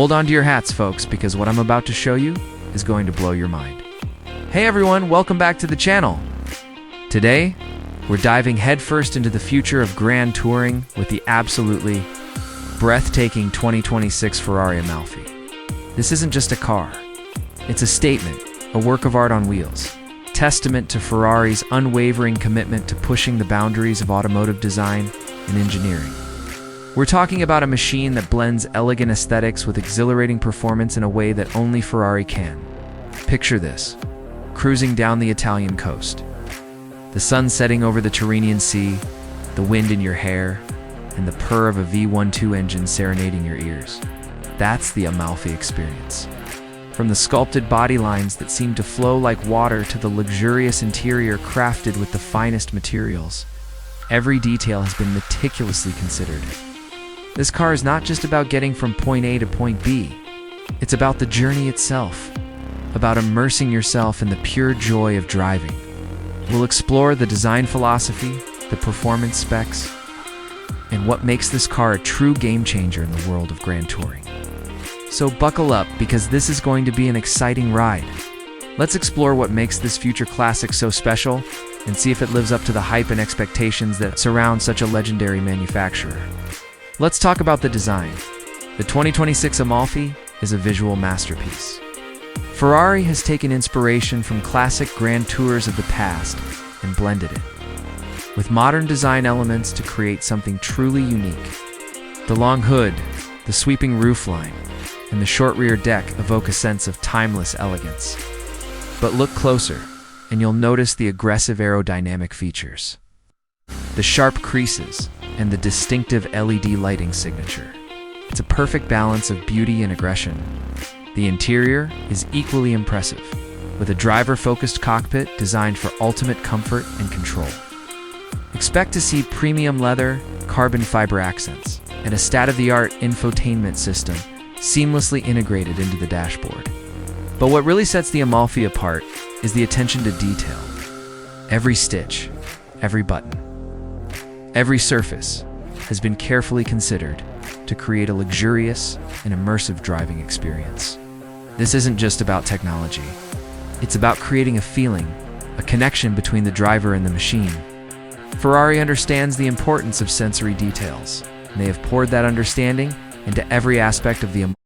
Hold on to your hats, folks, because what I'm about to show you is going to blow your mind. Hey everyone, welcome back to the channel. Today, we're diving headfirst into the future of grand touring with the absolutely breathtaking 2026 Ferrari Amalfi. This isn't just a car. It's a statement, a work of art on wheels, testament to Ferrari's unwavering commitment to pushing the boundaries of automotive design and engineering. We're talking about a machine that blends elegant aesthetics with exhilarating performance in a way that only Ferrari can. Picture this, cruising down the Italian coast. The sun setting over the Tyrrhenian Sea, the wind in your hair, and the purr of a V12 engine serenading your ears. That's the Amalfi experience. From the sculpted body lines that seem to flow like water to the luxurious interior crafted with the finest materials, every detail has been meticulously considered. This car is not just about getting from point A to point B. It's about the journey itself, about immersing yourself in the pure joy of driving. We'll explore the design philosophy, the performance specs, and what makes this car a true game changer in the world of grand touring. So buckle up, because this is going to be an exciting ride. Let's explore what makes this future classic so special and see if it lives up to the hype and expectations that surround such a legendary manufacturer. Let's talk about the design. The 2026 Amalfi is a visual masterpiece. Ferrari has taken inspiration from classic grand tours of the past and blended it with modern design elements to create something truly unique. The long hood, the sweeping roofline, and the short rear deck evoke a sense of timeless elegance. But look closer, and you'll notice the aggressive aerodynamic features, the sharp creases, and the distinctive LED lighting signature. It's a perfect balance of beauty and aggression. The interior is equally impressive, with a driver-focused cockpit designed for ultimate comfort and control. Expect to see premium leather, carbon fiber accents, and a state-of-the-art infotainment system seamlessly integrated into the dashboard. But what really sets the Amalfi apart is the attention to detail. Every stitch, every button, every surface has been carefully considered to create a luxurious and immersive driving experience. This isn't just about technology. It's about creating a feeling, a connection between the driver and the machine. Ferrari understands the importance of sensory details, and they have poured that understanding into every aspect of the